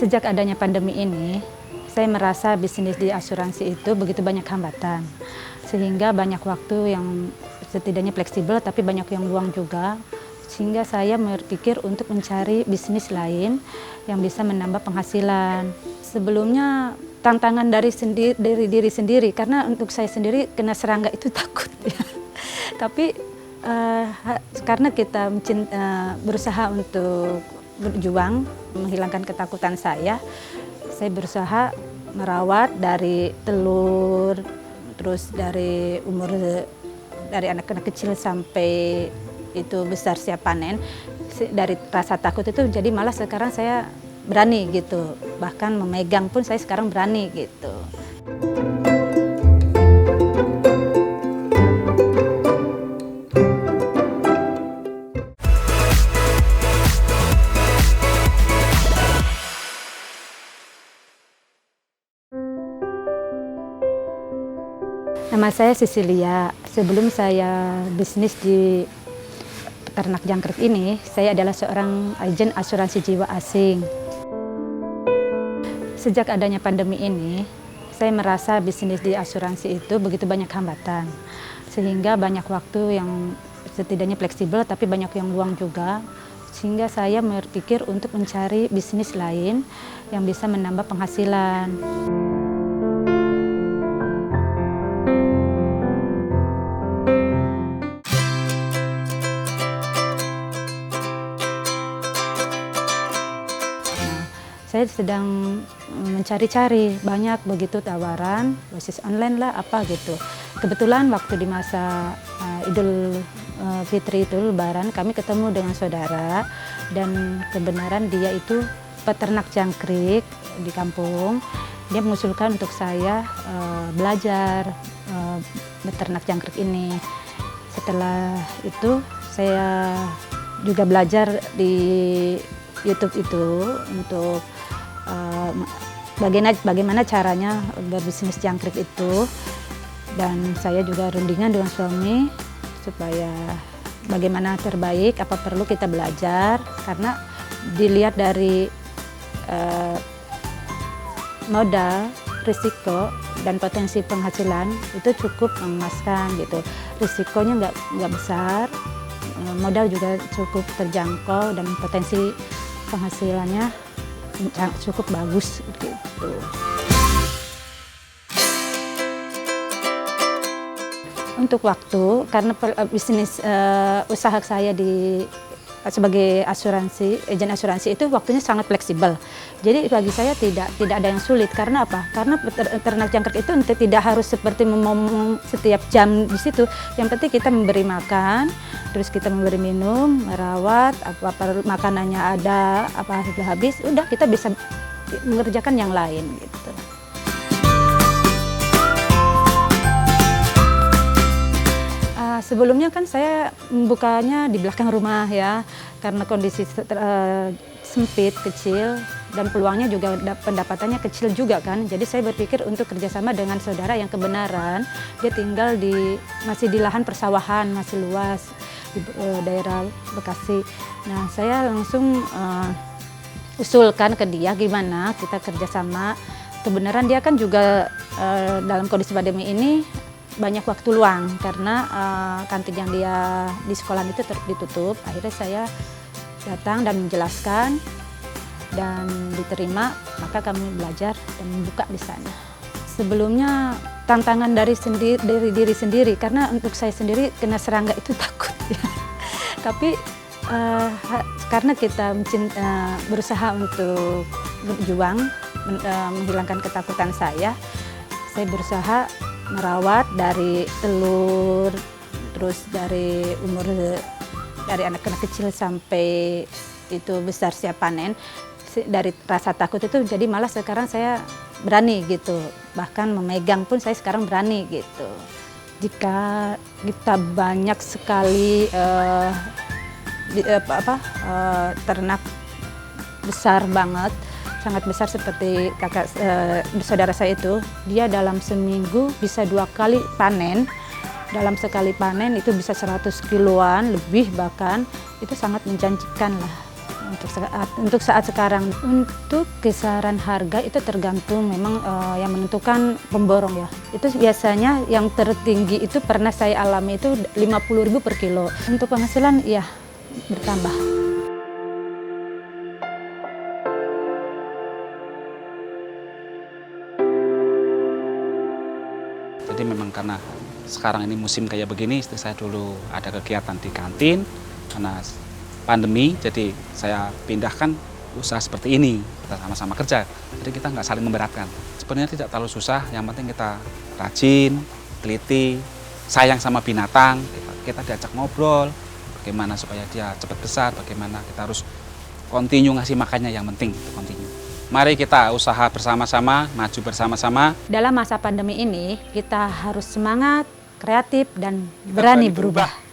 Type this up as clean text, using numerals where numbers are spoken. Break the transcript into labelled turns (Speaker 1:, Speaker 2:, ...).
Speaker 1: Sejak adanya pandemi ini, saya merasa bisnis di asuransi itu begitu banyak hambatan. Sehingga banyak waktu yang setidaknya fleksibel tapi banyak yang luang juga. Sehingga saya berpikir untuk mencari bisnis lain yang bisa menambah penghasilan. Sebelumnya tantangan dari diri sendiri, karena untuk saya sendiri kena serangga itu takut ya. Tapi karena kita berusaha untuk berjuang menghilangkan ketakutan saya berusaha merawat dari telur, terus dari anak-anak kecil sampai itu besar siap panen. Dari rasa takut itu jadi malah sekarang saya berani gitu, bahkan memegang pun saya sekarang berani gitu. Nama saya Cecilia. Sebelum saya bisnis di peternak jangkrik ini, saya adalah seorang agen asuransi jiwa asing. Sejak adanya pandemi ini, saya merasa bisnis di asuransi itu begitu banyak hambatan. Sehingga banyak waktu yang setidaknya fleksibel tapi banyak yang luang juga. Sehingga saya berpikir untuk mencari bisnis lain yang bisa menambah penghasilan. Saya sedang mencari-cari, banyak begitu tawaran, basis online lah apa gitu. Kebetulan waktu di masa Idul Fitri itu Lebaran, kami ketemu dengan saudara dan kebenaran dia itu peternak jangkrik di kampung. Dia mengusulkan untuk saya belajar beternak jangkrik ini. Setelah itu saya juga belajar di YouTube itu untuk bagaimana caranya berbisnis jangkrik itu, dan saya juga rundingan dengan suami supaya bagaimana terbaik, apa perlu kita belajar, karena dilihat dari modal, risiko dan potensi penghasilan itu cukup memuaskan gitu. Risikonya nggak besar, modal juga cukup terjangkau dan potensi penghasilannya cukup bagus gitu. Untuk waktu, karena bisnis usaha saya sebagai agen asuransi itu waktunya sangat fleksibel. Jadi bagi saya tidak ada yang sulit. Karena apa? Karena peternak jangkrik itu tidak harus seperti memomong setiap jam di situ. Yang penting kita memberi makan, terus kita memberi minum, merawat, apa makanannya ada, apa sudah habis, udah kita bisa mengerjakan yang lain gitu. Sebelumnya kan saya membukanya di belakang rumah ya, karena kondisi sempit, kecil, dan peluangnya juga pendapatannya kecil juga kan. Jadi saya berpikir untuk kerjasama dengan saudara yang kebenaran dia tinggal masih di lahan persawahan, masih luas di daerah Bekasi. Nah saya langsung usulkan ke dia gimana kita kerjasama. Kebenaran dia kan juga dalam kondisi pandemi ini banyak waktu luang karena kantin yang dia di sekolah itu ditutup. Akhirnya saya datang dan menjelaskan dan diterima, maka kami belajar dan membuka di sana. Sebelumnya tantangan dari diri sendiri, karena untuk saya sendiri kena serangga itu takut ya. Tapi karena kita berusaha untuk berjuang menghilangkan ketakutan saya berusaha merawat dari telur, terus dari anak-anak kecil sampai itu besar siap panen. Dari rasa takut itu jadi malah sekarang saya berani gitu, bahkan memegang pun saya sekarang berani gitu. Jika kita banyak sekali ternak besar banget, sangat besar seperti saudara saya itu, dia dalam seminggu bisa 2 kali panen. Dalam sekali panen itu bisa 100 kiloan lebih, bahkan itu sangat menjanjikan lah. untuk saat sekarang. Untuk kisaran harga itu tergantung memang yang menentukan pemborong ya. Itu biasanya yang tertinggi itu pernah saya alami itu 50.000 per kilo. Untuk penghasilan ya bertambah.
Speaker 2: Jadi memang karena sekarang ini musim kayak begini, istri saya dulu ada kegiatan di kantin, karena pandemi, jadi saya pindahkan usaha seperti ini, kita sama-sama kerja, jadi kita nggak saling memberatkan. Sebenarnya tidak terlalu susah, yang penting kita rajin, teliti, sayang sama binatang, kita diajak ngobrol, bagaimana supaya dia cepat besar, bagaimana kita harus continue ngasih makannya, yang penting itu continue. Mari kita usaha bersama-sama, maju bersama-sama.
Speaker 1: Dalam masa pandemi ini, kita harus semangat, kreatif, dan berani berubah.